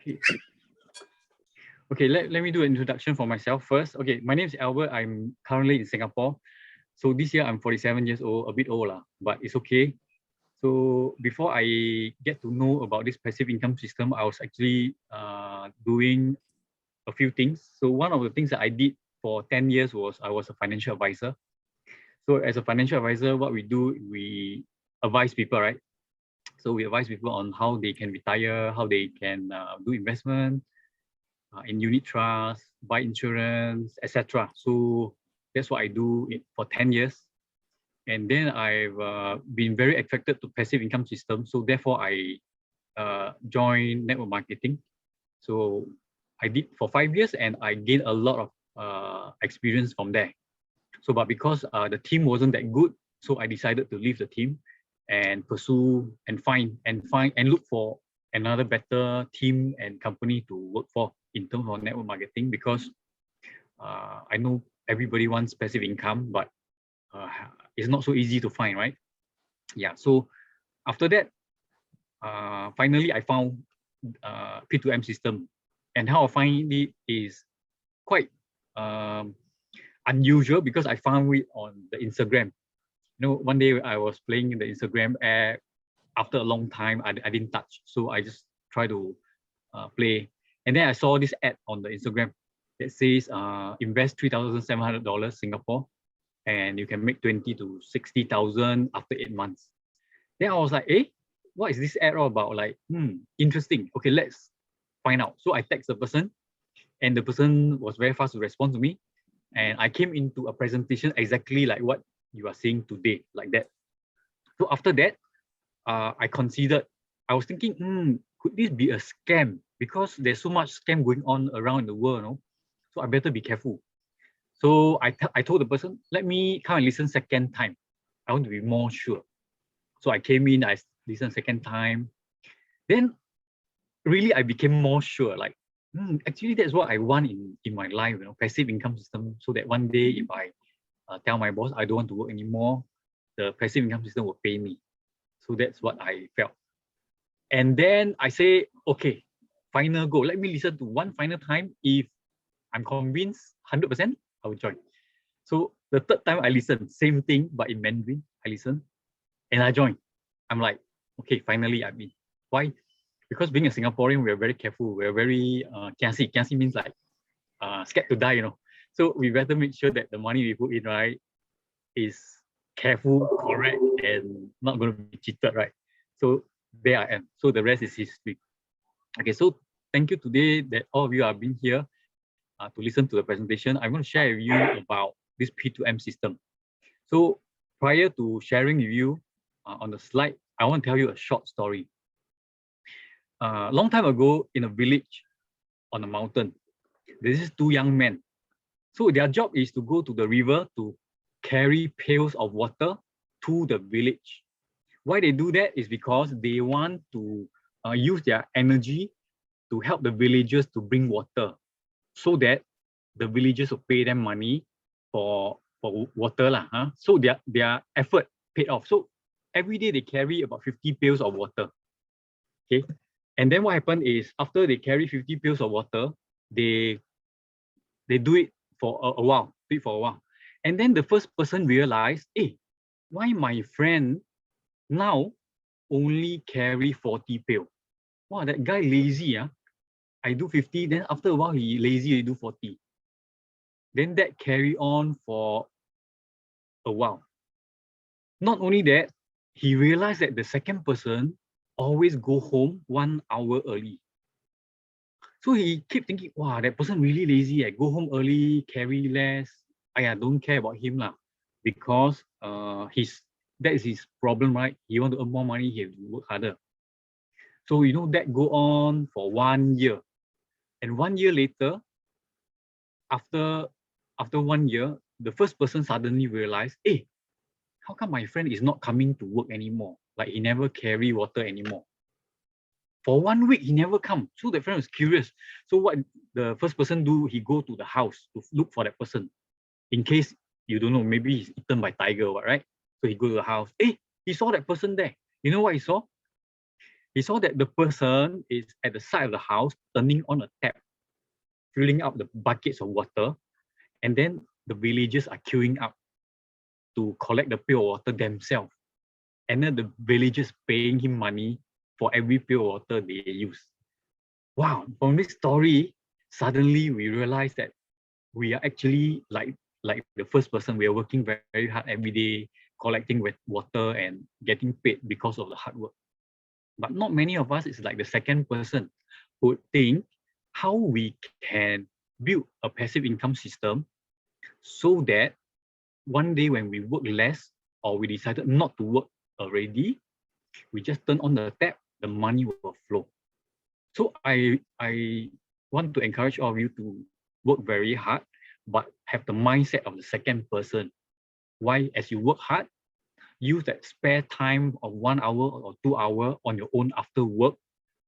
Okay. Okay, let me do an introduction for myself first. Okay, my name is Albert. I'm currently in Singapore. So this year I'm 47 years old, a bit old, but it's okay. So before I get to know about this passive income system, I was actually doing a few things. So one of the things that I did for 10 years was I was a financial advisor. So as a financial advisor, what we do, we advise people, right? So we advise people on how they can retire, how they can do investment, in unit trust, buy insurance, etc. So that's what I do for 10 years. And then I've been very attracted to passive income system. So therefore I joined network marketing. So I did for 5 years and I gained a lot of experience from there. So, but because the team wasn't that good, so I decided to leave the team and pursue and find and look for another better team and company to work for in terms of network marketing, because I know everybody wants passive income, but it's not so easy to find, right? Yeah. So after that, finally I found P2M system, and how I find it is quite unusual because I found it on the Instagram. You know, one day I was playing in the Instagram app. After a long time, I didn't touch, so I just try to play. And then I saw this ad on the Instagram that says invest $3,700 Singapore, and you can make 20 to 60,000 after 8 months. Then I was like, eh, what is this ad all about? Like, interesting. Okay, let's find out. So I text the person, and the person was very fast to respond to me. And I came into a presentation exactly like what you are seeing today, like that. So after that, I considered, I was thinking, could this be a scam? Because there's so much scam going on around the world, no? So I better be careful. So I told the person, let me come and listen second time. I want to be more sure. So I came in, I listened second time. Then really I became more sure, like, actually that's what I want in my life, you know, passive income system, so that one day if I tell my boss I don't want to work anymore, the passive income system will pay me. So that's what I felt. And then I say, okay, final go. Let me listen to one final time. If I'm convinced 100%, I will join. So the third time I listened, same thing, but in Mandarin, I listened and I joined. I'm like, okay, finally I'm in. Why? Because being a Singaporean, we're very careful. We're very kiasi. Kiasi means like scared to die, you know. So we better make sure that the money we put in, right, is careful, correct, and not going to be cheated, right? So there I am. So the rest is history. Okay, so thank you today that all of you have been here to listen to the presentation. I'm going to share with you about this P2M system. So prior to sharing with you on the slide, I want to tell you a short story. A long time ago in a village on a mountain, this is two young men. So their job is to go to the river to carry pails of water to the village. Why they do that is because they want to use their energy to help the villagers to bring water, so that the villagers will pay them money for water lah. So their effort paid off. So every day they carry about 50 pails of water. Okay, and then what happened is after they carry 50 pails of water, they do it for a while, and then the first person realized, hey, why my friend now only carry 40 pail? Wow, that guy lazy. I do 50, then after a while he lazy, he do 40. Then that carry on for a while. Not only that, he realized that the second person always go home 1 hour early. So he keep thinking, wow, that person really lazy. Go home early, carry less. I don't care about him lah, because that is his problem, right? He want to earn more money, he have to work harder. So you know that go on for 1 year, and 1 year later, after 1 year, the first person suddenly realized, hey, how come my friend is not coming to work anymore? Like he never carry water anymore. For 1 week, he never come. So the friend was curious. So what the first person do, he go to the house to look for that person. In case, you don't know, maybe he's eaten by tiger, right? So he go to the house. Hey, he saw that person there. You know what he saw? He saw that the person is at the side of the house, turning on a tap, filling up the buckets of water, and then the villagers are queuing up to collect the pure water themselves. And then the villagers paying him money for every pure water they use. Wow, from this story, suddenly we realized that we are actually like the first person. We are working very, very hard every day, collecting water and getting paid because of the hard work. But not many of us is like the second person who think how we can build a passive income system so that one day when we work less or we decided not to work already, we just turn on the tap, the money will flow. So I want to encourage all of you to work very hard, but have the mindset of the second person. Why? As you work hard, use that spare time of 1 hour or 2 hours on your own after work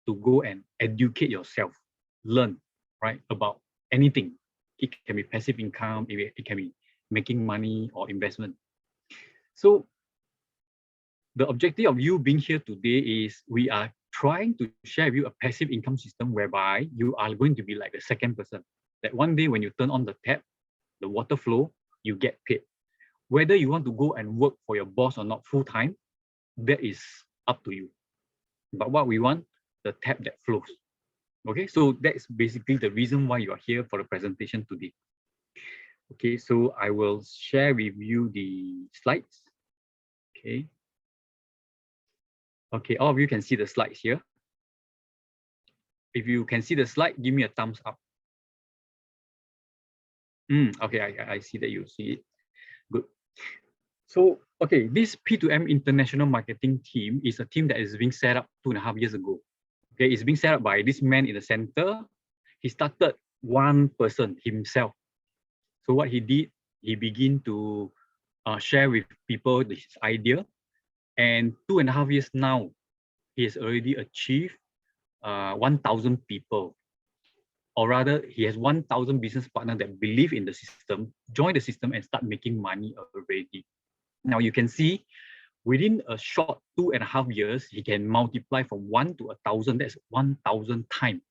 to go and educate yourself, learn, right, about anything. It can be passive income, it can be making money or investment. So the objective of you being here today is we are trying to share with you a passive income system whereby you are going to be like the second person. That one day when you turn on the tap, the water flow, you get paid. Whether you want to go and work for your boss or not full time, that is up to you. But what we want, the tap that flows. Okay, so that's basically the reason why you are here for the presentation today. Okay, so I will share with you the slides. Okay. Okay, all of you can see the slides here. If you can see the slide, give me a thumbs up. Okay, I see that you see it. Good. So, okay, this P2M International Marketing team is a team that is being set up 2.5 years ago. Okay, it's being set up by this man in the center. He started one person himself. So what he did, he began to share with people his idea. And 2.5 years now, he has already achieved 1,000 people. Or rather, he has 1,000 business partners that believe in the system, join the system and start making money already. Now you can see within a short 2.5 years, he can multiply from 1 to 1,000. That's 1,000 times.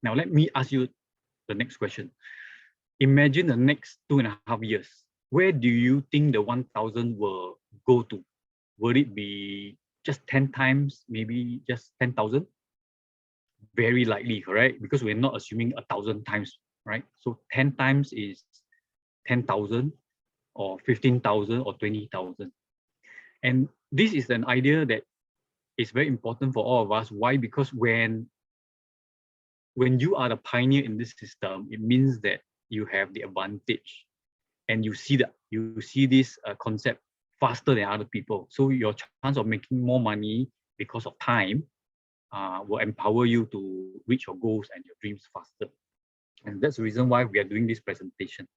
Now let me ask you the next question. Imagine the next 2.5 years. Where do you think the 1,000 will go to? Will it be just 10 times, maybe just 10,000? Very likely, correct? Because we're not assuming 1,000 times, right? So 10 times is 10,000 or 15,000 or 20,000. And this is an idea that is very important for all of us. Why? Because when you are the pioneer in this system, it means that you have the advantage and you see this concept faster than other people. So your chance of making more money because of time will empower you to reach your goals and your dreams faster. And that's the reason why we are doing this presentation.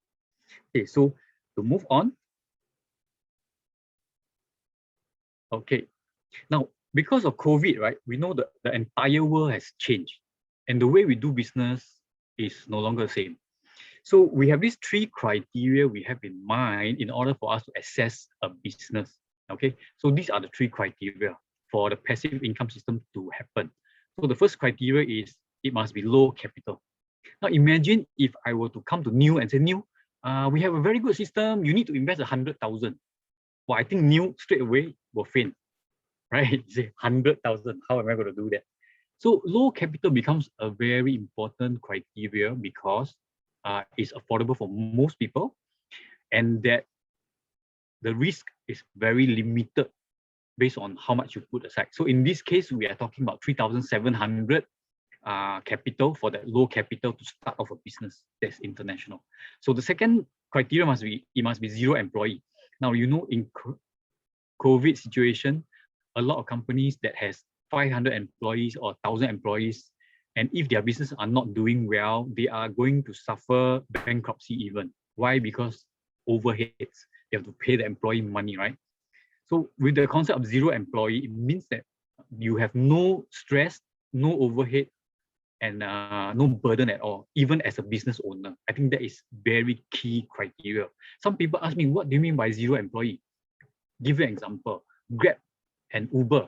Okay, so to move on. Okay, now because of COVID, right, we know that the entire world has changed and the way we do business is no longer the same. So we have these 3 criteria we have in mind in order for us to assess a business. Okay, so these are the 3 criteria for the passive income system to happen. So the first criteria is it must be low capital. Now imagine if I were to come to New and say, New, we have a very good system. You need to invest 100,000. Well, I think New straight away will faint, right? You say 100,000. How am I going to do that? So low capital becomes a very important criteria because it's affordable for most people, and that the risk is very limited based on how much you put aside. So in this case, we are talking about 3,700 capital for that low capital to start off a business that's international. So the second criteria must be, it must be 0 employee. Now, you know, in COVID situation, a lot of companies that has 500 employees or 1,000 employees, and if their business are not doing well, they are going to suffer bankruptcy even. Why? Because overheads, they have to pay the employee money, right? So with the concept of 0 employee, it means that you have no stress, no overhead, and no burden at all, even as a business owner. I think that is very key criteria. Some people ask me, what do you mean by 0 employee? Give you an example. Grab and Uber,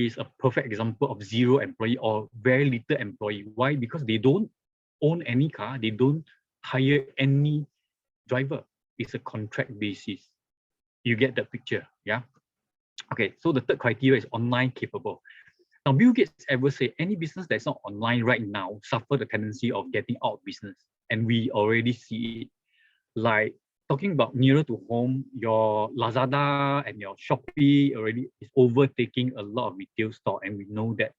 is a perfect example of zero employee or very little employee. Why? Because they don't own any car, they don't hire any driver. It's a contract basis. You get the picture, yeah? Okay, so the third criteria is online capable. Now, Bill Gates ever say any business that's not online right now suffer the tendency of getting out of business. And we already see it. Like talking about nearer to home, your Lazada and your Shopee already is overtaking a lot of retail store, and we know that.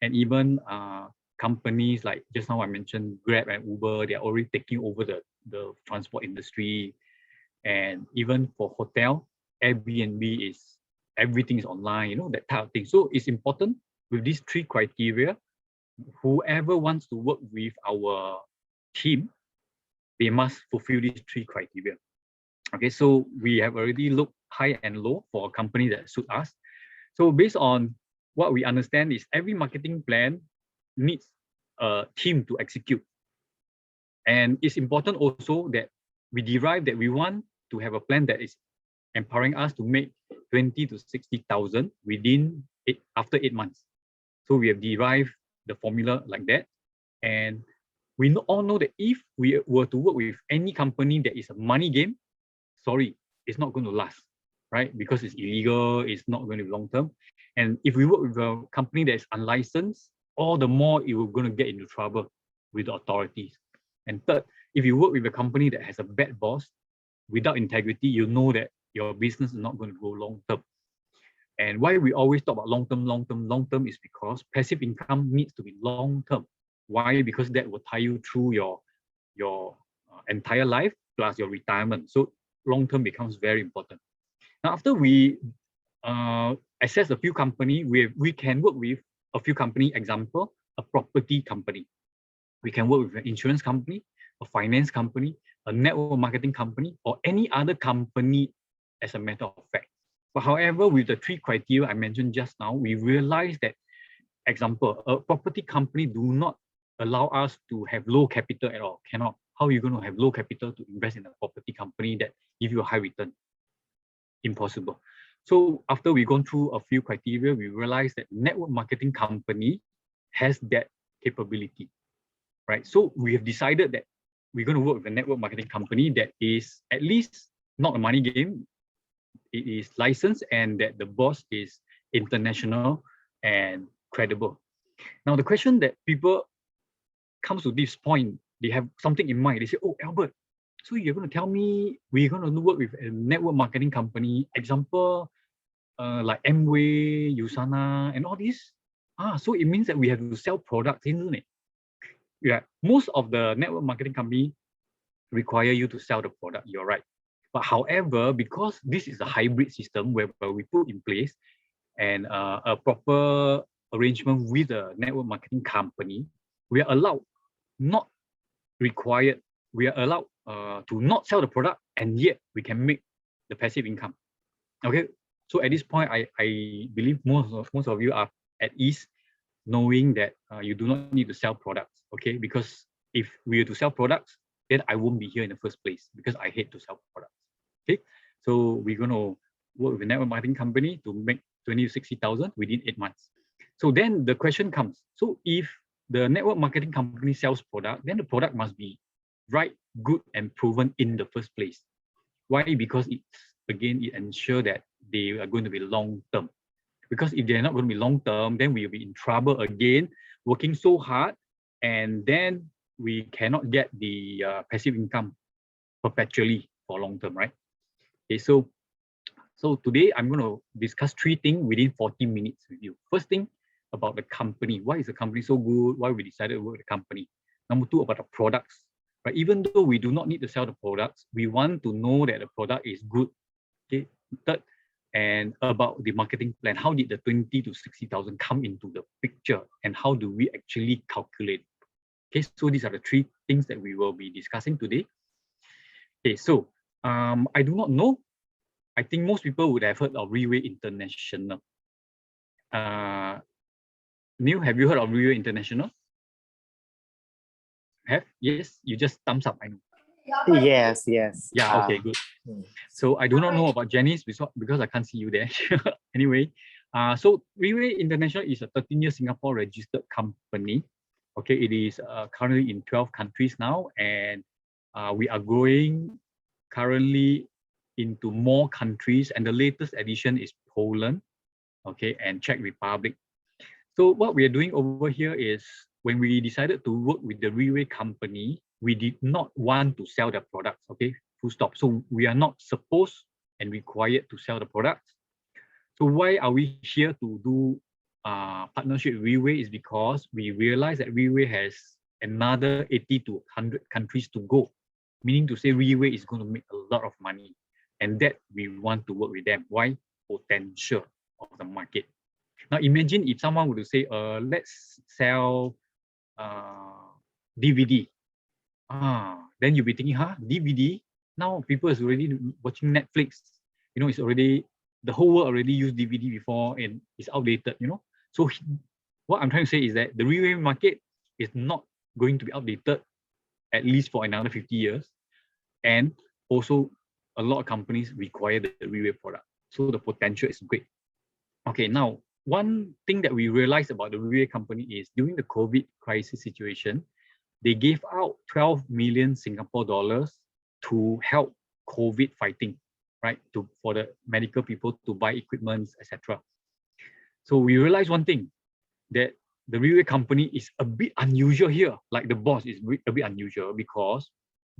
And even companies like just now I mentioned Grab and Uber, they're already taking over the transport industry. And even for hotel, Airbnb is everything is online, you know, that type of thing. So it's important with these three criteria. Whoever wants to work with our team, they must fulfill these three criteria. Okay, so we have already looked high and low for a company that suit us. So based on what we understand is every marketing plan needs a team to execute. And it's important also that we derive that we want to have a plan that is empowering us to make 20 to 60,000 after 8 months. So we have derived the formula like that. And we all know that if we were to work with any company that is a money game, sorry, it's not going to last, right? Because it's illegal, it's not going to be long term. And if we work with a company that is unlicensed, all the more you're going to get into trouble with the authorities. And third, if you work with a company that has a bad boss, without integrity, you know that your business is not going to go long term. And why we always talk about long term is because passive income needs to be long term. Why? Because that will tie you through your entire life plus your retirement. So long term becomes very important. Now, after we assess a few company, we can work with a few company. Example, a property company. We can work with an insurance company, a finance company, a network marketing company, or any other company as a matter of fact. But however, with the three criteria I mentioned just now, we realize that, example, a property company do not allow us to have low capital at all. Cannot. How are you going to have low capital to invest in a property company that give you a high return? Impossible. So after we've gone through a few criteria, we realized that network marketing company has that capability, right? So we have decided that we're going to work with a network marketing company that is at least not a money game. It is licensed and that the boss is international and credible. Now, the question that people comes to this point, they have something in mind. They say, oh, Albert, so you're going to tell me we're going to work with a network marketing company, example, like Amway, Usana, and all this. So it means that we have to sell products, isn't it? Yeah, most of the network marketing company require you to sell the product, you're right. But however, because this is a hybrid system whereby we put in place and a proper arrangement with a network marketing company, we are allowed, not required, we are allowed to not sell the product, and yet we can make the passive income. Okay, so at this point, I believe most of you are at ease knowing that you do not need to sell products, okay? Because if we were to sell products, then I won't be here in the first place because I hate to sell products, okay? So we're going to work with a network marketing company to make 20 to 60,000 within 8 months. So then the question comes, so if the network marketing company sells product, then the product must be right, good, and proven in the first place. Why? Because it ensures that they are going to be long-term. Because if they're not going to be long-term, then we'll be in trouble again, working so hard, and then we cannot get the passive income perpetually for long-term, right? Okay, so today I'm going to discuss 3 things within 40 minutes with you. First thing, about the company. Why is the company so good? Why we decided to work with the company? Number 2, about the products. Right? Even though we do not need to sell the products, we want to know that the product is good. Okay. Third, and about the marketing plan. How did the 20 to 60,000 come into the picture, and how do we actually calculate? Okay, so these are the 3 things that we will be discussing today. Okay, so I do not know. I think most people would have heard of Reway International. Neil, have you heard of Reway International? Have? Yes, you just thumbs up, I know. Yes. Yeah, okay, good. So I do not know about Janice because I can't see you there. Anyway, So Reway International is a 13-year Singapore registered company. Okay, it is currently in 12 countries now, and we are growing currently into more countries, and the latest addition is Poland, okay, and Czech Republic. So what we are doing over here is, when we decided to work with the Reway company, we did not want to sell their products, okay, full stop. So we are not supposed and required to sell the products. So why are we here to do partnership with Reway is because we realize that Reway has another 80 to 100 countries to go, meaning to say Reway is going to make a lot of money, and that we want to work with them. Why? Potential of the market. Now imagine if someone were to say, let's sell DVD. Then you'll be thinking, DVD? Now people is already watching Netflix. You know, it's already, the whole world already used DVD before and it's outdated, you know. So what I'm trying to say is that the Reway market is not going to be outdated at least for another 50 years. And also a lot of companies require the Reway product. So the potential is great. Okay, now one thing that we realized about the Reway company is during the COVID crisis situation, they gave out 12 million Singapore dollars to help COVID fighting, right? For the medical people to buy equipment, etc. So we realized one thing, that the Reway company is a bit unusual here. Like the boss is a bit unusual because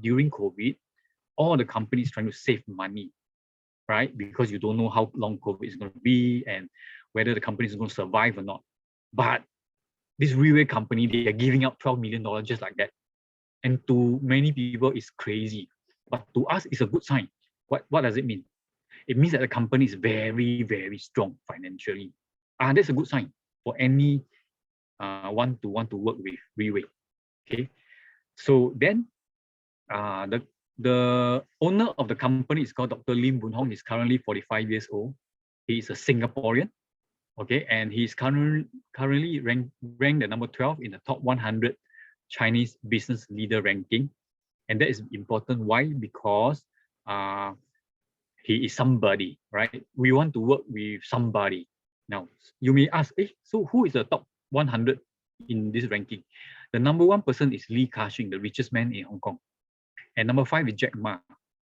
during COVID, all the companies trying to save money, right? Because you don't know how long COVID is going to be and whether the company is going to survive or not. But this Reway company, they are giving out $12 million just like that. And to many people, it's crazy. But to us, it's a good sign. What does it mean? It means that the company is very, very strong financially. That's a good sign for any want to work with Reway. Okay. So then the owner of the company is called Dr. Lim Boon Hong. He's currently 45 years old. He is a Singaporean. Okay, and he's currently ranked the number 12 in the top 100 Chinese business leader ranking. And that is important. Why? Because he is somebody, right? We want to work with somebody. Now, you may ask, so who is the top 100 in this ranking? The number 1 person is Li Ka-shing, the richest man in Hong Kong. And number 5 is Jack Ma,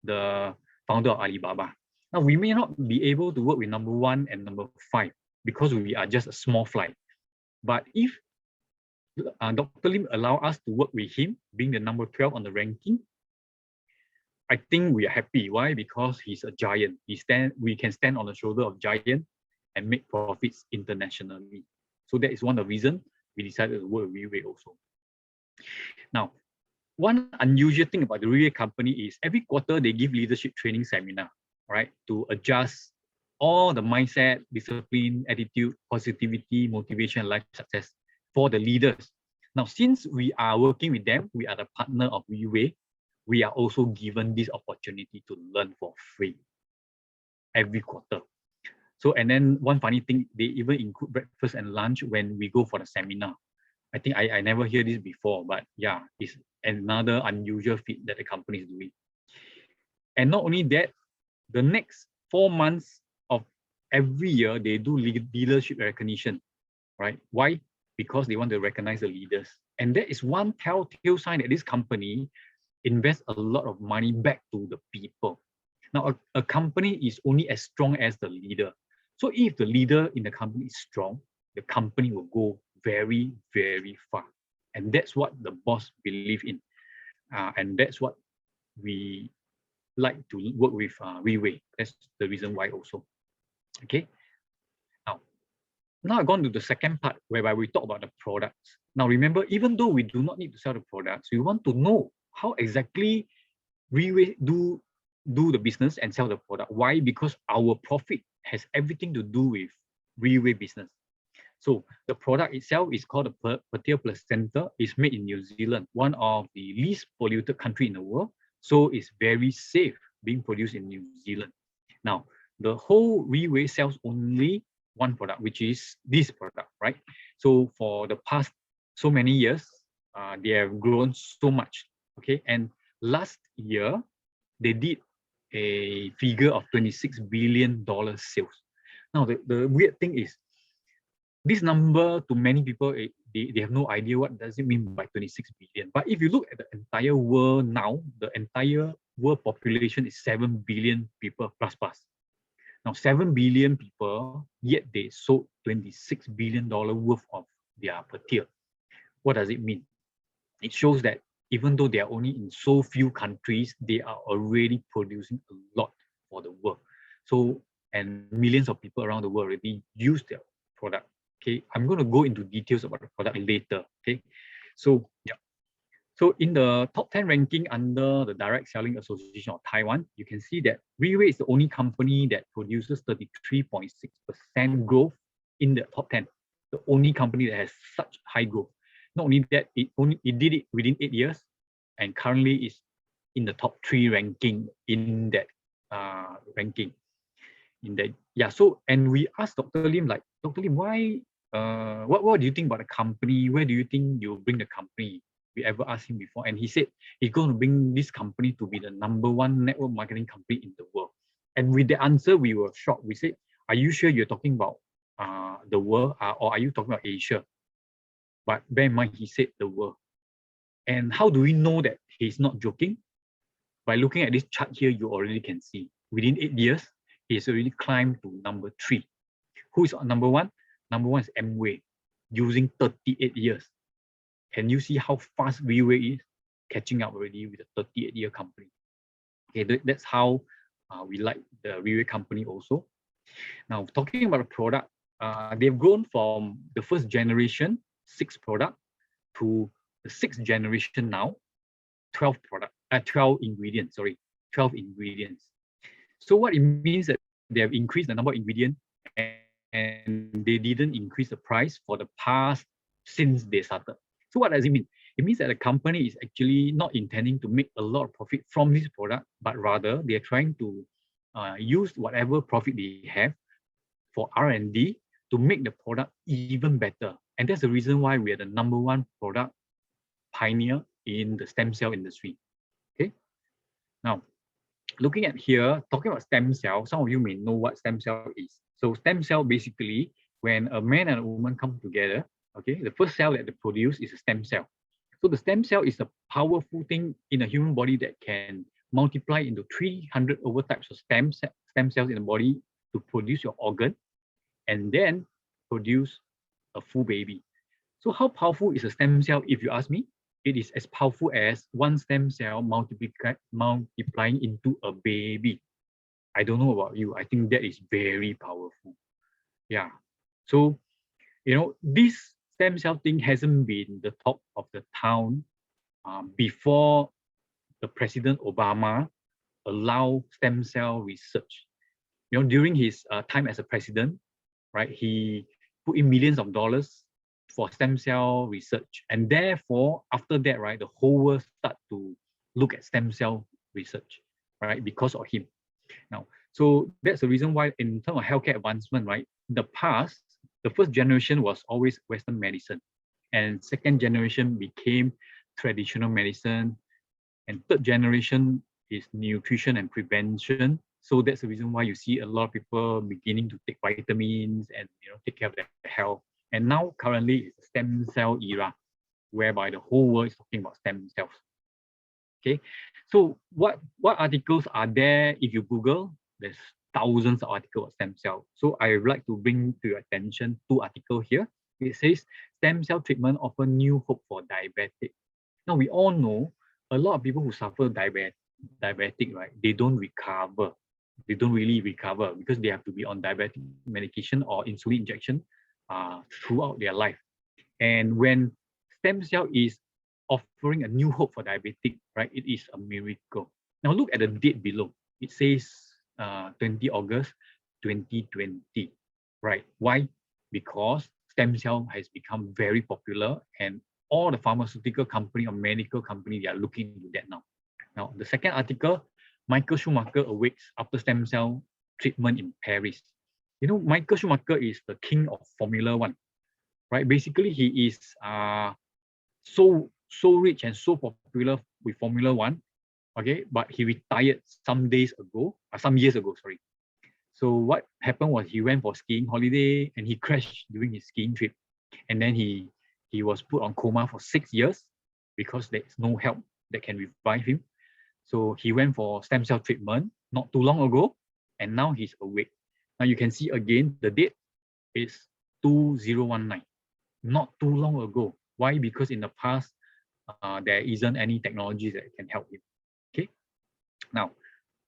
the founder of Alibaba. Now, we may not be able to work with number 1 and number 5 because we are just a small fly. But if Dr. Lim allow us to work with him, being the number 12 on the ranking, I think we are happy. Why? Because he's a giant. We can stand on the shoulder of giant and make profits internationally. So that is one of the reasons we decided to work with Reway also. Now, one unusual thing about the Reway company is every quarter they give leadership training seminar, right, to adjust all the mindset, discipline, attitude, positivity, motivation, life success for the leaders. Now, since we are working with them, we are the partner of Reway, we are also given this opportunity to learn for free every quarter. So, and then one funny thing, they even include breakfast and lunch when we go for the seminar. I think I never hear this before, but yeah, it's another unusual feat that the company is doing. And not only that, the next 4 months of every year, they do leadership recognition, right? Why? Because they want to recognize the leaders. And that is one telltale sign that this company invests a lot of money back to the people. Now, a company is only as strong as the leader. So if the leader in the company is strong, the company will go very, very far. And that's what the boss believes in. And that's what we like to work with Reway. That's the reason why also. Okay. Now I've gone to the second part whereby we talk about the products. Now remember, even though we do not need to sell the products, we want to know how exactly Reway do the business and sell the product. Why? Because our profit has everything to do with Reway business. So the product itself is called the Petir Placenta. It's made in New Zealand, one of the least polluted country in the world. So it's very safe being produced in New Zealand. Now, the whole Reway sells only one product, which is this product, right? So for the past so many years, they have grown so much, okay? And last year, they did a figure of $26 billion sales. Now, the weird thing is, this number to many people, they have no idea what does it mean by 26 billion. But if you look at the entire world now, the entire world population is 7 billion people plus plus. Now, 7 billion people, yet they sold $26 billion worth of their petir. What does it mean? It shows that even though they are only in so few countries, they are already producing a lot for the world. So, and millions of people around the world already use their product. Okay, I'm going to go into details about the product later. Okay, so yeah. So in the top 10 ranking under the Direct Selling Association of Taiwan, you can see that Riway is the only company that produces 33.6% growth in the top 10. The only company that has such high growth. Not only that, it did it within 8 years, and currently is in the top 3 ranking in that ranking. So, and we asked Dr. Lim, like, Dr. Lim, why? What do you think about the company? Where do you think you'll bring the company? We ever asked him before, and he said he's going to bring this company to be the #1 network marketing company in the world. And with the answer, we were shocked. We said, "Are you sure you're talking about the world, or are you talking about Asia?" But bear in mind, he said the world. And how do we know that he's not joking? By looking at this chart here, you already can see within 8 years, he's already climbed to #3. Who is #1? #1 is Amway, using 38 years. Can you see how fast Riway is catching up already with a 38-year company? Okay, that's how we like the Riway company also. Now, talking about the product, they've grown from the first generation, 6 product, to the 6th generation now, 12 ingredients, 12 ingredients. So what it means that they have increased the number of ingredients, and they didn't increase the price for the past since they started. So what does it mean? It means that the company is actually not intending to make a lot of profit from this product, but rather they are trying to use whatever profit they have for R&D to make the product even better. And that's the reason why we are the #1 product pioneer in the stem cell industry. Okay. Now, looking at here, talking about stem cell, some of you may know what stem cell is. So stem cell, basically, when a man and a woman come together, okay, the first cell that they produce is a stem cell. So the stem cell is a powerful thing in a human body that can multiply into 300 over types of stem cells in the body to produce your organ, and then produce a full baby. So how powerful is a stem cell, if you ask me? It is as powerful as one stem cell multiplying into a baby. I don't know about you. I think that is very powerful. Yeah. So, you know, this stem cell thing hasn't been the top of the town before the President Obama allowed stem cell research. You know, during his time as a president, right, he put in millions of dollars for stem cell research, and therefore after that, right, the whole world start to look at stem cell research, right, because of him. Now, so that's the reason why in terms of healthcare advancement, right, in the past, the first generation was always Western medicine, and second generation became traditional medicine, and third generation is nutrition and prevention. So that's the reason why you see a lot of people beginning to take vitamins and, you know, take care of their health. And now currently it's a stem cell era, whereby the whole world is talking about stem cells. Okay, so what articles are there? If you Google, there's thousands of articles of stem cell. So I would like to bring to your attention 2 articles here. It says stem cell treatment offer new hope for diabetic. Now we all know a lot of people who suffer diabetic, right? They don't recover. They don't really recover because they have to be on diabetic medication or insulin injection throughout their life. And when stem cell is offering a new hope for diabetic, right, it is a miracle. Now look at the date below. It says 20 August 2020, right? Why? Because stem cell has become very popular, and all the pharmaceutical company or medical company, they are looking into that now. Now, the second article, Michael Schumacher awakes after stem cell treatment in Paris. You know, Michael Schumacher is the king of Formula One, right? Basically, he is so rich and so popular with Formula One, okay? But he retired some years ago, sorry. So what happened was he went for skiing holiday and he crashed during his skiing trip. And then he was put on coma for 6 years because there is no help that can revive him. So he went for stem cell treatment not too long ago, and now he's awake. Now you can see again, the date is 2019, not too long ago. Why? Because in the past, there isn't any technology that can help him. Okay.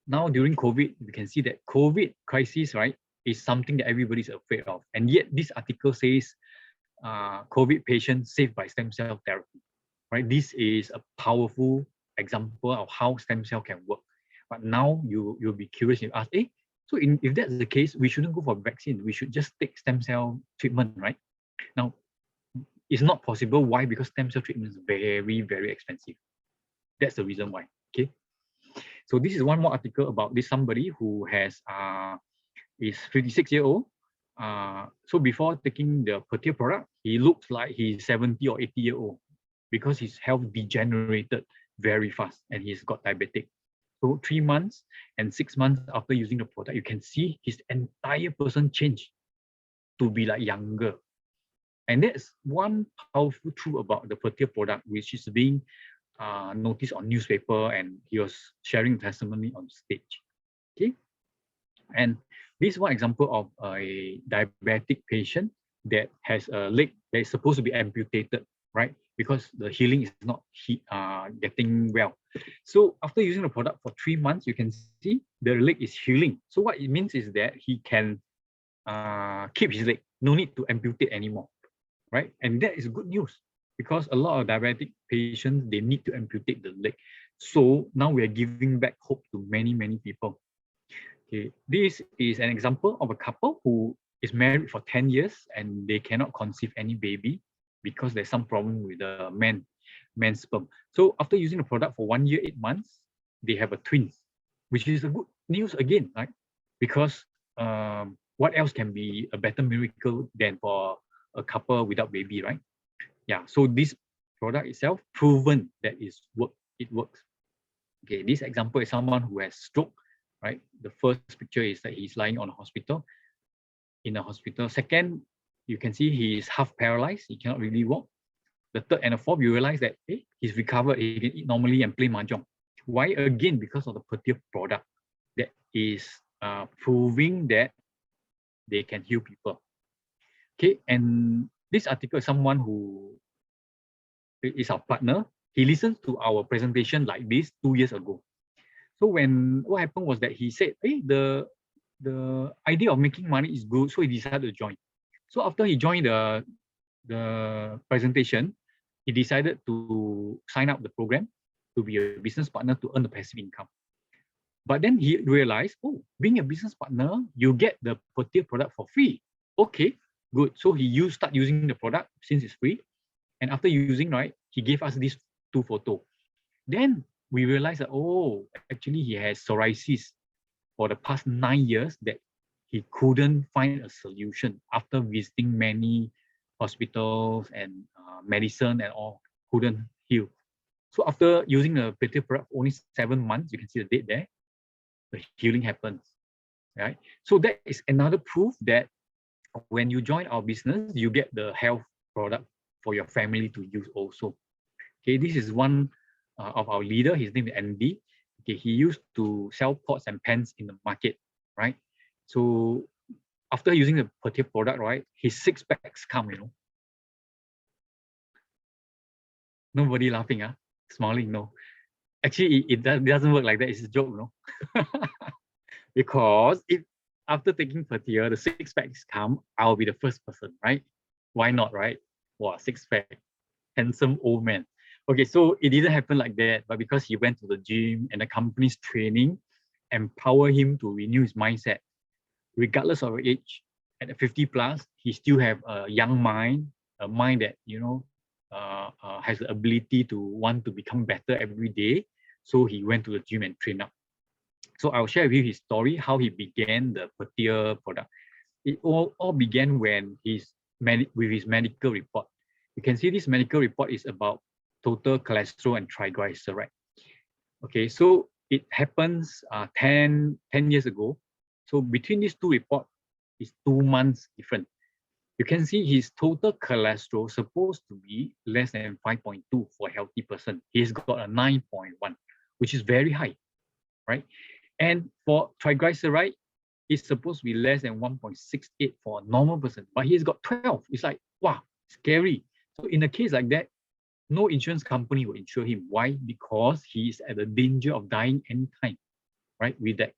Now during COVID, we can see that COVID crisis, right, is something that everybody's afraid of. And yet this article says COVID patients saved by stem cell therapy, right? This is a powerful example of how stem cell can work. But now you'll be curious and ask, so if that's the case, we shouldn't go for vaccine. We should just take stem cell treatment, right? Now, it's not possible. Why? Because stem cell treatment is very, very expensive. That's the reason why. Okay. So this is one more article about this somebody who has is 56-year-old. So before taking the Petir product, he looks like he's 70 or 80-year-old because his health degenerated very fast and he's got diabetic. So 3 months and 6 months after using the product, you can see his entire person change to be like younger. And that's one powerful truth about the Petir product, which is being noticed on newspaper, and he was sharing testimony on stage. Okay, and this is one example of a diabetic patient that has a leg that is supposed to be amputated, right? Because the healing is not getting well. So after using the product for 3 months, you can see the leg is healing. So what it means is that he can keep his leg, no need to amputate anymore, right? And that is good news because a lot of diabetic patients, they need to amputate the leg. So now we are giving back hope to many, many people. Okay, this is an example of a couple who is married for 10 years and they cannot conceive any baby because there's some problem with the man's sperm. So after using the product for 1 year, 8 months, they have a twins, which is a good news again, right? Because what else can be a better miracle than for a couple without baby, right? Yeah, so this product itself proven that it works. Okay, this example is someone who has stroke, right? The first picture is that he's lying on a hospital, in a hospital. Second, you can see he is half paralyzed. He cannot really walk. The third and the fourth, you realize that he's recovered. He can eat normally and play mahjong. Why? Again, because of the Petir product that is proving that they can heal people. Okay, and this article is someone who is our partner. He listened to our presentation like this 2 years ago. So what happened was that he said, hey, the idea of making money is good, so he decided to join. So after he joined the presentation, he decided to sign up the program to be a business partner to earn the passive income. But then he realized, oh, being a business partner, you get the Petir product for free. Okay, good. So he start using the product since it's free. And after using, right, he gave us these 2 photos. Then we realized that, oh, actually he has psoriasis for the past 9 years that he couldn't find a solution after visiting many hospitals and medicine and all, couldn't heal. So after using the Petir product for only 7 months, you can see the date there, the healing happens, right? So that is another proof that when you join our business, you get the health product for your family to use also. Okay, this is one of our leader. His name is Andy. Okay, he used to sell pots and pans in the market, right? So after using the Petir product, right, his 6 packs come, Nobody laughing, smiling, no. Actually, it doesn't work like that. It's a joke, no. Because if after taking Petir, the 6 packs come, I'll be the first person, right? Why not, right? Wow, 6 pack, handsome old man. Okay, so it didn't happen like that, but because he went to the gym and the company's training empower him to renew his mindset, regardless of age. At 50 plus, he still have a young mind, a mind that has the ability to want to become better every day. So he went to the gym and trained up. So I'll share with you his story, how he began the Petir product. It all began when with his medical report. You can see this medical report is about total cholesterol and triglyceride. Okay, so it happens 10 years ago. So between these two reports is 2 months different. You can see his total cholesterol supposed to be less than 5.2 for a healthy person. He's got a 9.1, which is very high, right? And for triglyceride, it's supposed to be less than 1.68 for a normal person, but he's got 12. It's like, wow, scary. So in a case like that, no insurance company will insure him. Why? Because he is at the danger of dying anytime, right? With that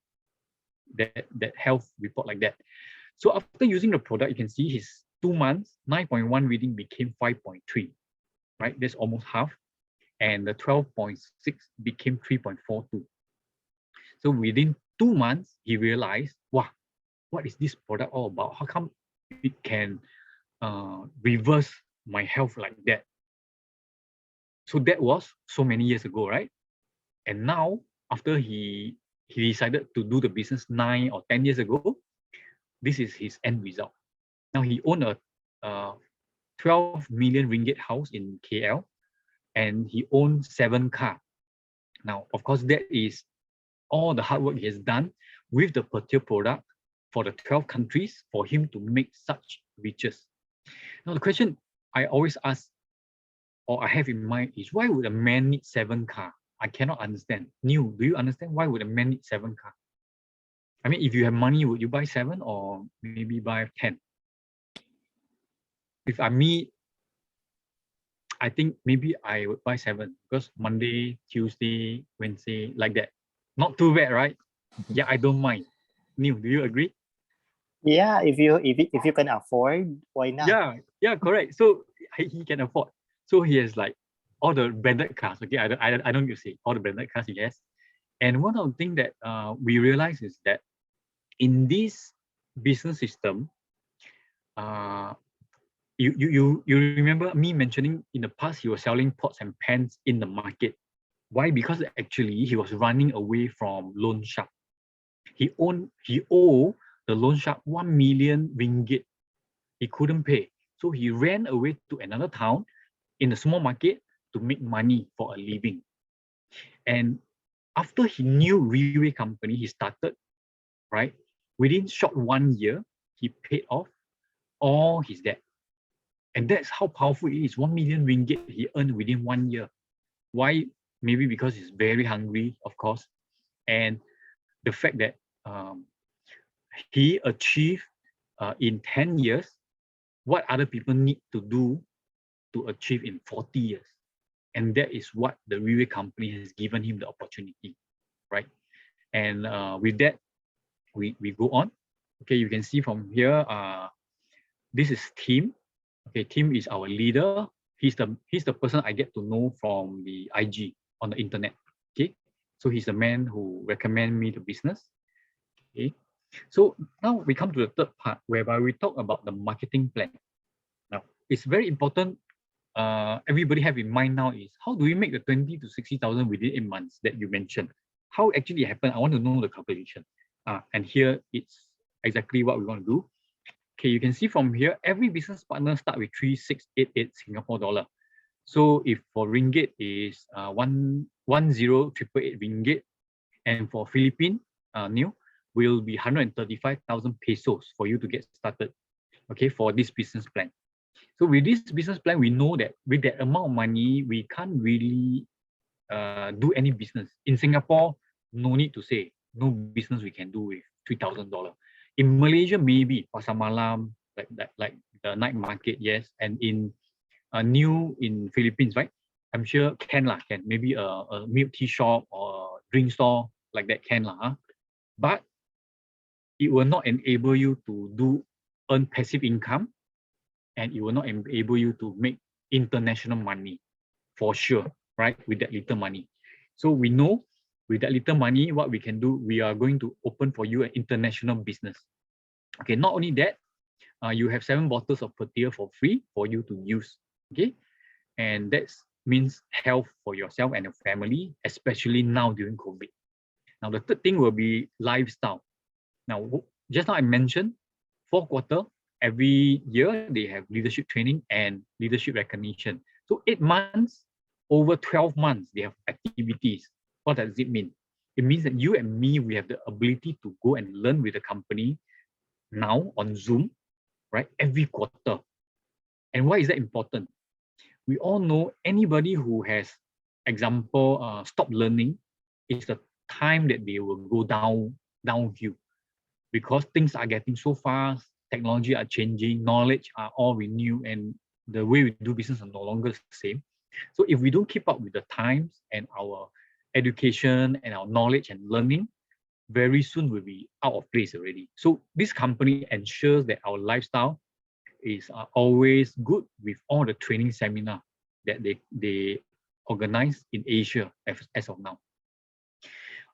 health report like that. So after using the product, you can see his 2 months, 9.1 reading became 5.3, right? That's almost half. And the 12.6 became 3.42. So within 2 months, he realized, wow, what is this product all about? How come it can reverse my health like that? So that was so many years ago, right? And now, after he decided to do the business 9 or 10 years ago, this is his end result. Now he owned a 12 million ringgit house in KL, and he owns 7 cars. Now, of course, that is all the hard work he has done with the Petir product for the 12 countries for him to make such riches. Now, the question I always ask, or I have in mind, is why would a man need 7 cars? I cannot understand. Neil, do you understand why would a man need 7 cars? I mean, if you have money, would you buy 7 or maybe buy 10? If I'm me, I think maybe I would buy 7 because Monday, Tuesday, Wednesday, like that. Not too bad, right? Yeah, I don't mind. Neil, do you agree? Yeah, if you can afford, why not? Yeah, correct. So he can afford. So he has like all the branded cars. Okay, I don't use it. All the branded cars he has. And one of the things that we realize is that in this business system, you remember me mentioning in the past he was selling pots and pans in the market. Why? Because actually he was running away from loan shark. He owed the loan shark 1 million ringgit. He couldn't pay. So he ran away to another town in a small market to make money for a living. And after he knew Railway Company, he started, right? Within short 1 year, he paid off all his debt. And that's how powerful it is. 1 million ringgit he earned within 1 year. Why? Maybe because he's very hungry, of course. And the fact that he achieved in 10 years what other people need to do to achieve in 40 years. And that is what the Railway Company has given him the opportunity, right? And with that, we go on. Okay, you can see from here, this is Tim. Okay, Tim is our leader. He's the person I get to know from the IG on the internet. Okay, so he's the man who recommended me the business. Okay, so now we come to the third part whereby we talk about the marketing plan. Now, it's very important. Everybody have in mind now is how do we make the 20 to 60,000 within 8 months that you mentioned? How actually happened? I want to know the calculation. And here it's exactly what we want to do. Okay, you can see from here, every business partner start with 3688 Singapore dollar. So if for ringgit is 10888 ringgit, and for Philippine new will be 135,000 pesos for you to get started. Okay, for this business plan. So with this business plan, we know that with that amount of money, we can't really do any business. In Singapore, no need to say, no business we can do with $3,000. In Malaysia, maybe Pasar Malam, like the night market, yes. And in new in Philippines, right? I'm sure can. Maybe a milk tea shop or a drink store like that can. But it will not enable you to earn passive income, and it will not enable you to make international money for sure, right? With that little money. So we know with that little money, what we can do, we are going to open for you an international business. Okay, not only that, you have 7 bottles of Petir for free for you to use. Okay, and that means health for yourself and your family, especially now during COVID. Now, the third thing will be lifestyle. Now, just now I mentioned 4 quarters, every year they have leadership training and leadership recognition. So 8 months, over 12 months, they have activities. What does it mean? It means that you and me, we have the ability to go and learn with the company now on Zoom, right? Every quarter. And why is that important? We all know anybody who has, example, stopped learning, is the time that they will go downhill, because things are getting so fast, technology are changing, knowledge are all renewed, and the way we do business are no longer the same. So if we don't keep up with the times and our education and our knowledge and learning, very soon we'll be out of place already. So this company ensures that our lifestyle is always good with all the training seminar that they organize in Asia as of now.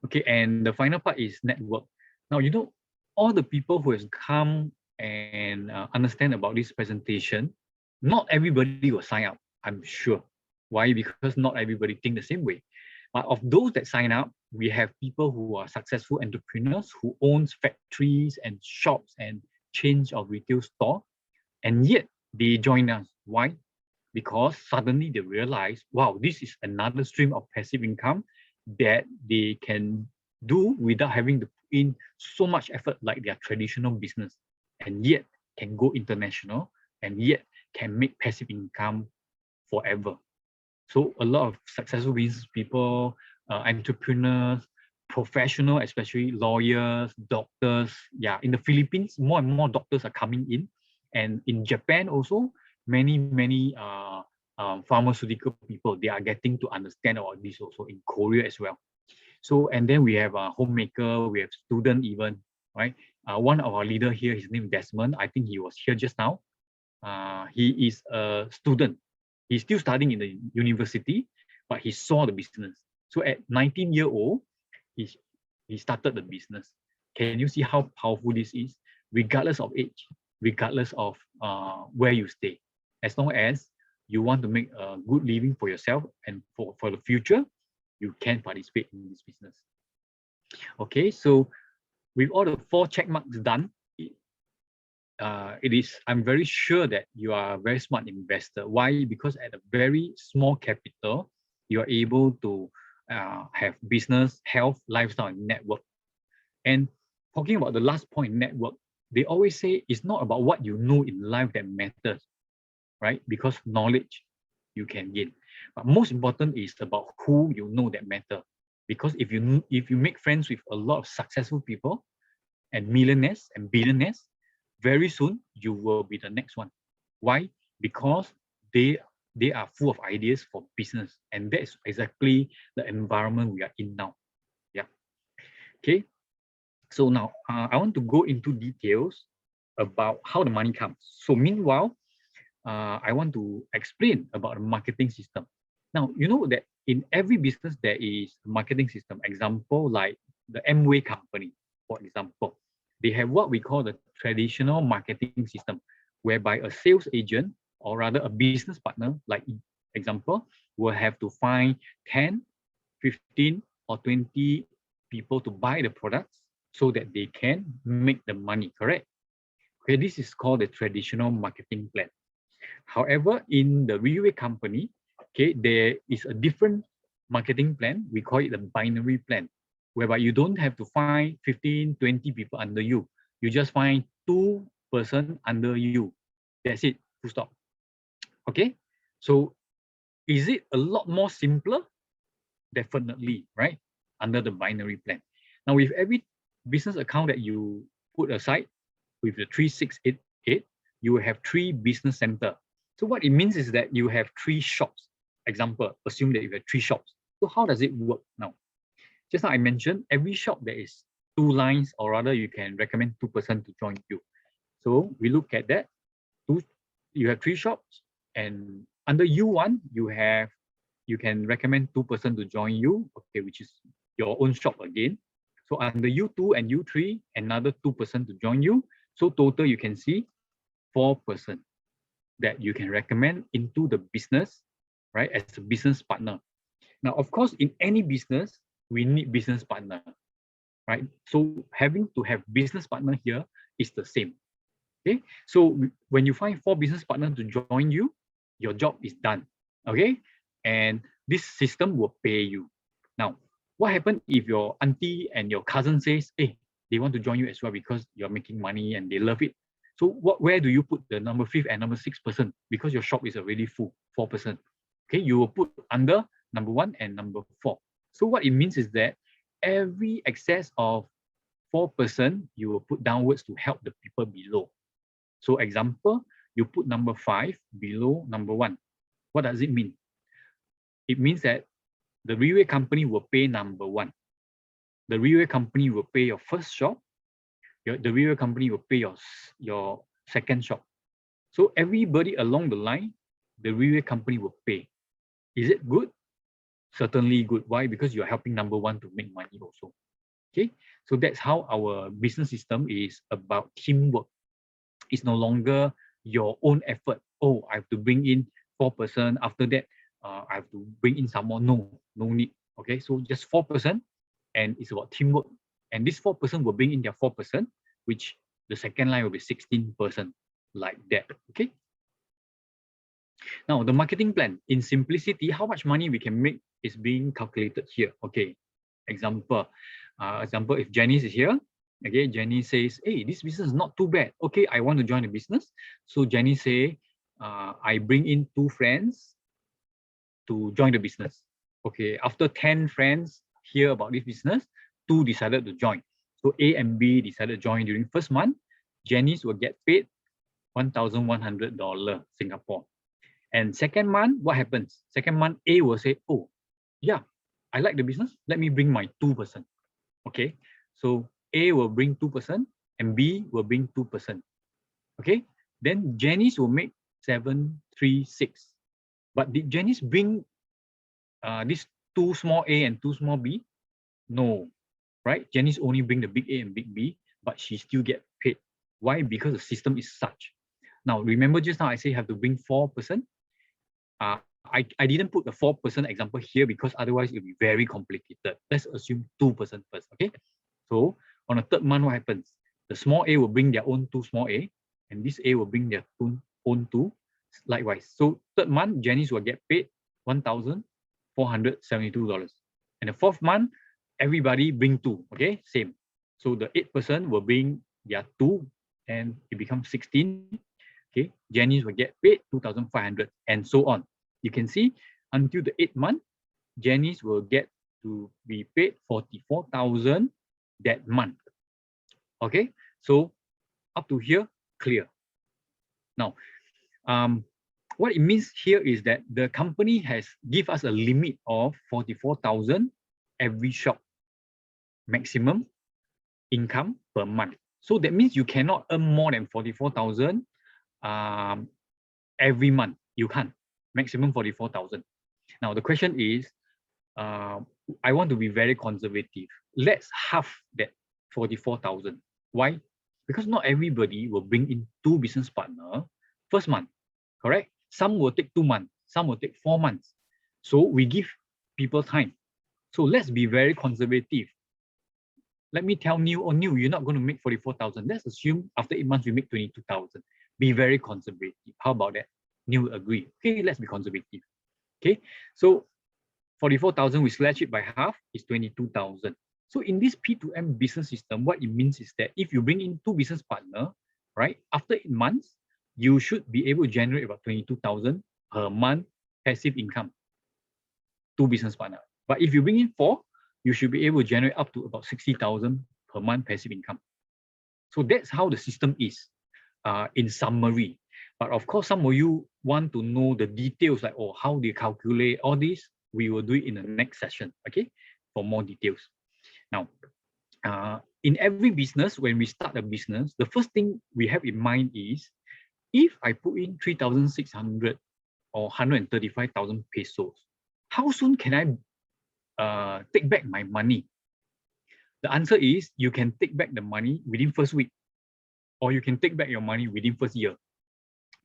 Okay, and the final part is network. Now, you know, all the people who has come and understand about this presentation, not everybody will sign up, I'm sure. Why? Because not everybody think the same way. But of those that sign up, we have people who are successful entrepreneurs who owns factories and shops and chains of retail store, and yet they join us. Why? Because suddenly they realize, wow, this is another stream of passive income that they can do without having to put in so much effort like their traditional business, and yet can go international, and yet can make passive income forever. So a lot of successful business people, entrepreneurs, professional, especially lawyers, doctors. Yeah, in the Philippines, more and more doctors are coming in, and in Japan also, many pharmaceutical people, they are getting to understand about this also, in Korea as well. So, and then we have a homemaker, we have student even, right? One of our leader here, his name is Desmond. I think he was here just now. He is a student. He's still studying in the university, but he saw the business. So at 19-year-old, he started the business. Can you see how powerful this is? Regardless of age, regardless of where you stay, as long as you want to make a good living for yourself and for the future, you can participate in this business. Okay, so with all the 4 check marks done, I'm very sure that you are a very smart investor. Why? Because at a very small capital, you are able to have business, health, lifestyle, and network. And talking about the last point, network, they always say it's not about what you know in life that matters, right? Because knowledge you can gain. But most important is about who you know that matter. Because if you make friends with a lot of successful people and millionaires and billionaires, very soon you will be the next one. Why? Because they are full of ideas for business, and that's exactly the environment we are in now. Yeah. Okay. So now I want to go into details about how the money comes. So meanwhile, I want to explain about the marketing system. Now, you know that in every business there is a marketing system. Example, like the Amway company, for example, they have what we call the traditional marketing system, whereby a sales agent, or rather a business partner, like example, will have to find 10, 15, or 20 people to buy the products so that they can make the money, correct? Okay, this is called the traditional marketing plan. However, in the Yeo company, okay, there is a different marketing plan. We call it the binary plan, whereby you don't have to find 15, 20 people under you. You just find 2 persons under you. That's it, full stop. Okay, so is it a lot more simpler? Definitely, right? Under the binary plan. Now, with every business account that you put aside, with the 3688, you will have 3 business center. So what it means is that you have 3 shops. Example, assume that you have 3 shops. So how does it work now? Just like I mentioned, every shop there is 2 lines, or rather you can recommend 2 persons to join you. So we look at that. You have 3 shops, and under U1, you can recommend 2 persons to join you, okay, which is your own shop again. So under U2 and U3, another 2 persons to join you. So total you can see 4 persons that you can recommend into the business, right, as a business partner. Now, of course, in any business, we need business partner, right? So having to have business partner here is the same. Okay, so when you find 4 business partners to join you, your job is done. Okay, and this system will pay you. Now, What happens if your auntie and your cousin says, hey, they want to join you as well because you're making money and they love it? So where do you put the number 5th and number 6th person? Because your shop is already full, 4%. Okay, you will put under number 1 and number 4. So what it means is that every excess of 4%, you will put downwards to help the people below. So example, you put number 5 below number 1. What does it mean? It means that the railway company will pay number 1. The railway company will pay your first shop. The railway company will pay your second shop. So everybody along the line, the railway company will pay. Is it good? Certainly good. Why? Because you're helping number 1 to make money also. Okay, so that's how our business system is about teamwork. It's no longer your own effort. Oh, I have to bring in 4%. After that, I have to bring in some more. No need. Okay, so just 4%, and it's about teamwork. And this 4% will bring in their 4%, which the second line will be 16%, like that. Okay. Now the marketing plan, in simplicity, how much money we can make is being calculated here. Okay. Example, if Janice is here. Okay, Jenny says, hey, this business is not too bad. Okay, I want to join the business. So Jenny say, I bring in 2 friends to join the business. Okay, after 10 friends hear about this business, 2 decided to join. So A and B decided to join during first month. Janice will get paid $1,100 Singapore. And second month, what happens? Second month, A will say, oh, yeah, I like the business. Let me bring my 2%. Okay, so A will bring 2% and B will bring 2%. Okay, then Janice will make 736. But did Janice bring these 2 small A and 2 small B? No, right? Janice only bring the big A and big B, but she still get paid. Why? Because the system is such. Now, remember just now I say you have to bring 4%. I didn't put the 4% example here because otherwise it will be very complicated. Let's assume 2% first, okay? So on the third month, what happens? The small A will bring their own 2 small A, and this A will bring their own 2, likewise. So third month, Janice will get paid $1,472. And the fourth month, everybody bring 2, okay? Same. So the 8% will bring their 2, and it becomes 16. Okay, Janice will get paid 2,500, and so on. You can see until the 8th month, Janice will get to be paid 44,000 that month. Okay, so up to here, clear. Now, what it means here is that the company has give us a limit of 44,000 every shop maximum income per month. So that means you cannot earn more than 44,000 every month. You can't. Maximum 44,000. Now the question is, I want to be very conservative. Let's half that 44,000. Why? Because not everybody will bring in 2 business partners first month, correct? Some will take 2 months, some will take 4 months. So we give people time. So let's be very conservative. Let me tell Neil, oh Neil, you're not going to make 44,000. Let's assume after 8 months we make 22,000. Be very conservative. How about that? Neil will agree. Okay, let's be conservative. Okay, so 44,000 we slash it by half is 22,000. So in this P2M business system, what it means is that if you bring in 2 business partners, right, after 8 months, you should be able to generate about 22,000 per month passive income. 2 business partners. But if you bring in 4, you should be able to generate up to about 60,000 per month passive income. So that's how the system is in summary. But of course, some of you want to know the details, like, oh, how do you calculate all this? We will do it in the next session, okay, for more details. Now, in every business, when we start a business, the first thing we have in mind is, if I put in 3,600 or 135,000 pesos, how soon can I take back my money? The answer is, you can take back the money within first week, or you can take back your money within first year.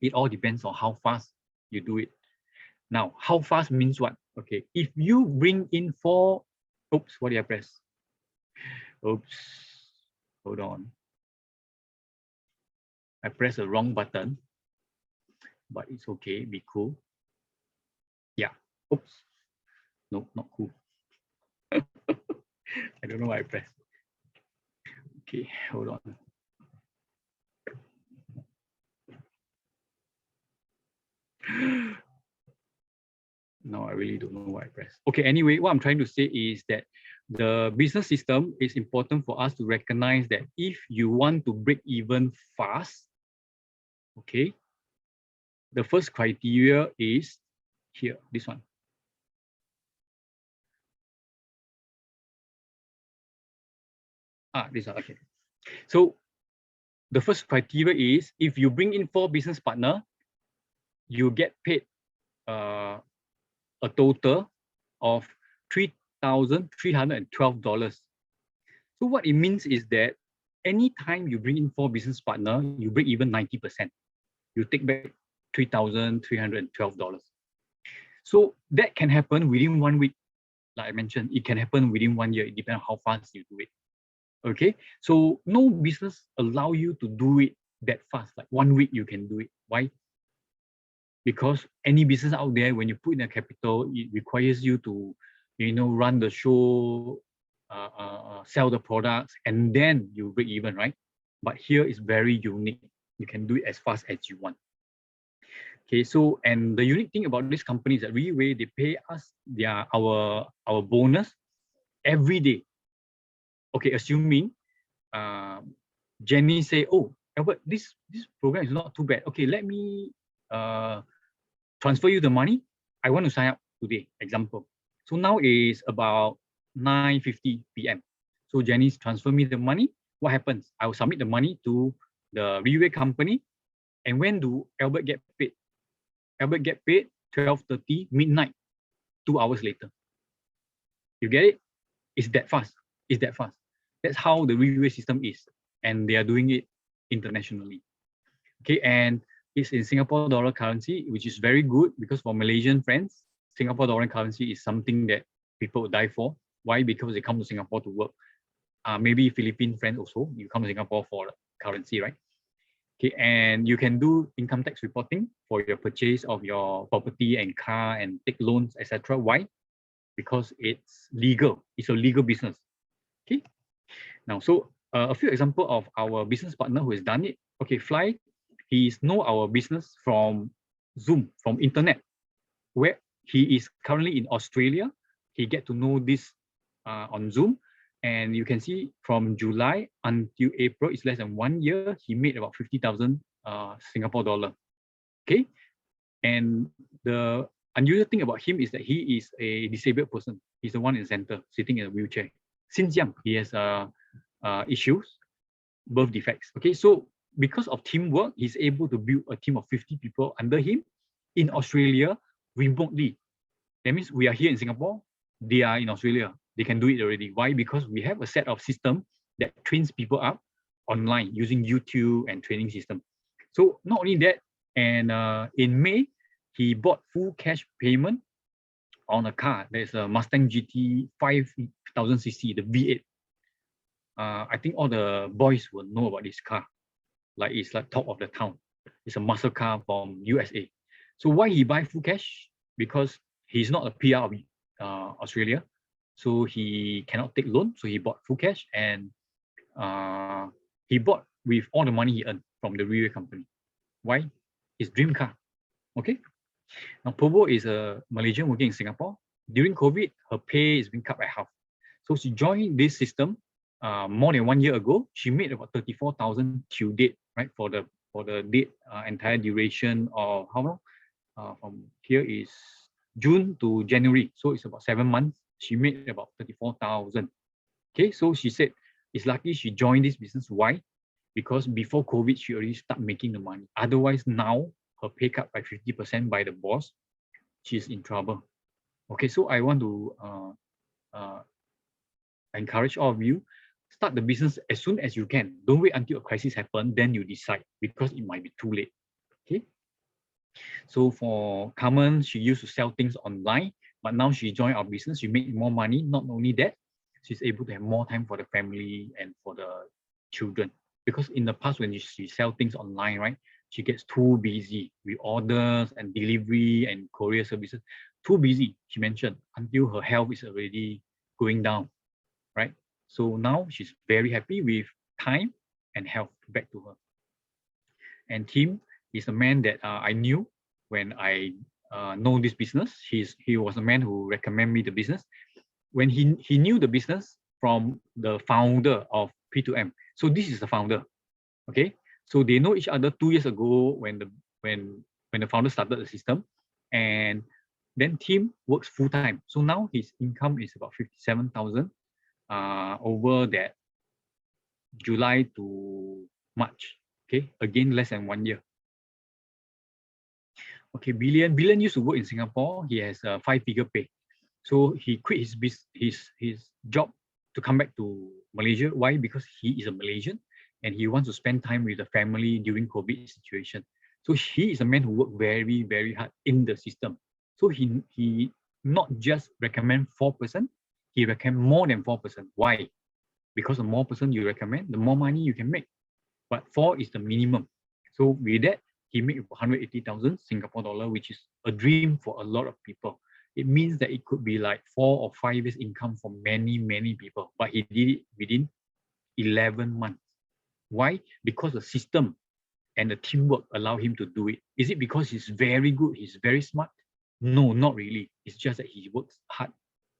It all depends on how fast you do it. Now, how fast means what? Okay, if you bring in 4, oops, what did I press? Oops, hold on. I pressed the wrong button, but it's okay, be cool. Yeah, oops, no, not cool. I don't know why I pressed. Okay, hold on. No, I really don't know why I pressed. Okay, anyway, what I'm trying to say is that the business system is important for us to recognize that if you want to break even fast, okay, the first criteria is here, this one. This one, okay. So the first criteria is if you bring in 4 business partners, you get paid a total of $3,312. So what it means is that anytime you bring in 4 business partners, you break even 90%. You take back $3,312. So that can happen within 1 week. Like I mentioned, it can happen within 1 year. It depends on how fast you do it. Okay, so no business allow you to do it that fast. Like 1 week you can do it. Why? Because any business out there, when you put in a capital, it requires you to, run the show, sell the products, and then you break even, right? But here is very unique. You can do it as fast as you want. Okay, so and the unique thing about this company is that really they pay us our bonus every day. Okay, assuming Jenny say, "Oh, Albert, this program is not too bad. Okay, let me transfer you the money. I want to sign up today." Example. So now is about 9:50 p.m. So Jenny's transfer me the money. What happens? I will submit the money to the Relay company. And when do Albert get paid? Albert get paid 12:30 midnight, 2 hours later. You get it? It's that fast. It's that fast. That's how the Relay system is. And they are doing it internationally. Okay, and it's in Singapore dollar currency, which is very good because for Malaysian friends, Singapore dollar currency is something that people would die for. Why? Because they come to Singapore to work. Maybe Philippine friends also, you come to Singapore for currency, right? Okay, and you can do income tax reporting for your purchase of your property and car and take loans, etc. Why? Because it's legal. It's a legal business. Okay. Now, so a few examples of our business partner who has done it. Okay, Fly, he know our business from Zoom, from internet, where he is currently in Australia. He get to know this on Zoom. And you can see from July until April, it's less than 1 year, he made about 50,000 Singapore dollar. Okay. And the unusual thing about him is that he is a disabled person. He's the one in the center, sitting in a wheelchair. Since young, he has issues, birth defects. Okay, so because of teamwork, he's able to build a team of 50 people under him in Australia remotely. That means we are here in Singapore, they are in Australia. They can do it already. Why? Because we have a set of system that trains people up online using YouTube and training system. So not only that, and in May, he bought full cash payment on a car. There's a Mustang GT 5000cc, the V8. I think all the boys will know about this car. Like it's like top of the town. It's a muscle car from USA. So why he buy full cash? Because he's not a PR of Australia, so he cannot take loan. So he bought full cash, and he bought with all the money he earned from the railway company. Why? His dream car. Okay. Now Pobo is a Malaysian working in Singapore. During COVID, her pay is being cut by half. So she joined this system more than 1 year ago. She made about 34,000 till date, right? For the date entire duration of how long? From here is June to January, so it's about 7 months. She made about 34,000. Okay, so she said it's lucky she joined this business. Why? Because before COVID, she already started making the money. Otherwise, now her pay cut by 50% by the boss, she's in trouble. Okay, so I want to encourage all of you, start the business as soon as you can. Don't wait until a crisis happens, then you decide, because it might be too late. Okay. So for Carmen, she used to sell things online, but now she joined our business. She made more money. Not only that, she's able to have more time for the family and for the children. Because in the past, when she sell things online, right, she gets too busy with orders and delivery and courier services. Too busy, she mentioned, until her health is already going down, right? So now she's very happy with time and health back to her. And Tim is a man that I knew when I know this business. He was a man who recommended me the business. When he knew the business from the founder of P2M. So this is the founder. Okay. So they know each other 2 years ago when the founder started the system. And then Tim works full time. So now his income is about 57,000 over that July to March. Okay, again less than 1 year. Okay, Billion used to work in Singapore. He has a 5-figure pay. So he quit his job to come back to Malaysia. Why? Because he is a Malaysian and he wants to spend time with the family during COVID situation. So he is a man who worked very, very hard in the system. So he not just recommend 4%, he recommend more than 4%. Why? Because the more person you recommend, the more money you can make. But 4 is the minimum. So with that, he made 180,000 Singapore dollar, which is a dream for a lot of people. It means that it could be like 4 or 5 years income for many, many people. But he did it within 11 months. Why? Because the system and the teamwork allow him to do it. Is it because he's very good, he's very smart? No, not really. It's just that he works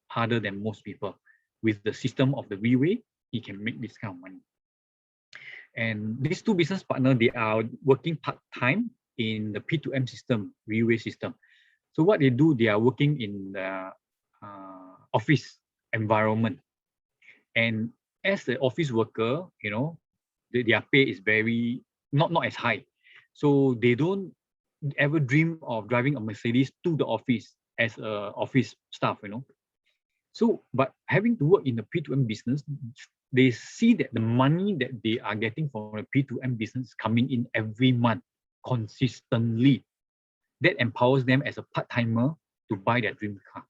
harder than most people. With the system of the Reway, he can make this kind of money. And these two business partners, they are working part-time in the P2M system, Reway system. So what they do, they are working in the office environment. And as the office worker, you know, their pay is very, not as high. So they don't ever dream of driving a Mercedes to the office as a office staff, you know. So, but having to work in the P2M business, they see that the money that they are getting from the P2M business coming in every month consistently. That empowers them as a part-timer to buy their dream car.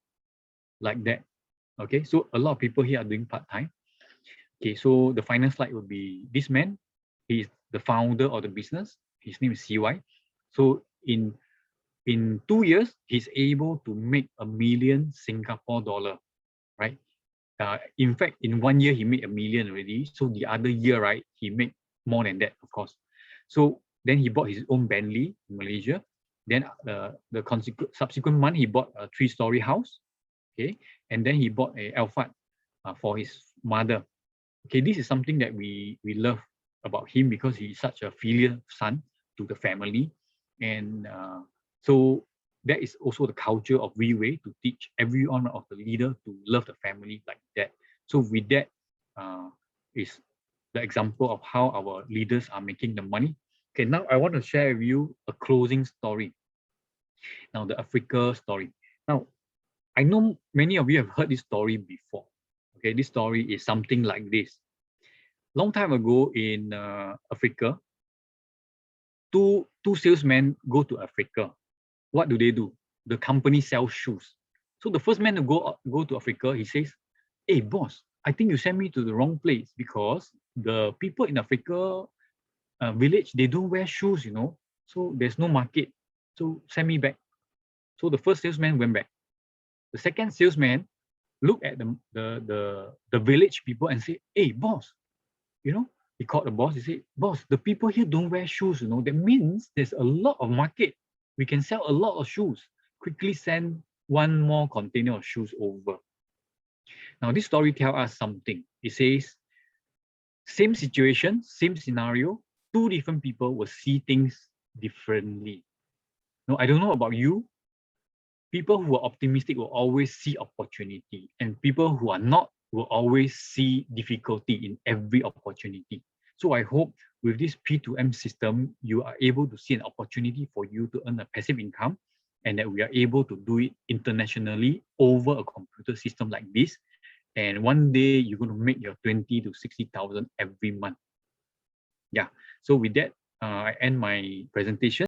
Like that. Okay, so a lot of people here are doing part-time. Okay, so the final slide would be this man. He is the founder of the business. His name is CY. So in 2 years, he's able to make $1 million Singapore dollar, right? In fact, in 1 year, he made $1 million already. So the other year, right, he made more than that, of course. So then he bought his own Bentley in Malaysia. Then the subsequent month, he bought a 3-story house. Okay, and then he bought a Alphard for his mother. Okay, this is something that we love about him because he's such a filial son to the family. And so that is also the culture of Reway, to teach every one of the leader to love the family like that. So with that is the example of how our leaders are making the money. Okay, now I want to share with you a closing story. Now the Africa story. Now, I know many of you have heard this story before. Okay, this story is something like this. Long time ago in Africa, two salesmen go to Africa. What do? The company sells shoes. So the first man to go to Africa, he says, "Hey boss, I think you sent me to the wrong place because the people in Africa village, they don't wear shoes, you know. So there's no market. So send me back." So the first salesman went back. The second salesman looked at the village people and said, "Hey boss, you know," he called the boss. He said, "Boss, the people here don't wear shoes, you know. That means there's a lot of market. We can sell a lot of shoes. Quickly send one more container of shoes over." Now, this story tells us something. It says, same situation, same scenario, 2 different people will see things differently. No, I don't know about you. People who are optimistic will always see opportunity, and people who are not will always see difficulty in every opportunity. So I hope with this P2M system, you are able to see an opportunity for you to earn a passive income, and that we are able to do it internationally over a computer system like this. And one day you're going to make your 20 to 60,000 every month. Yeah. So with that, I end my presentation.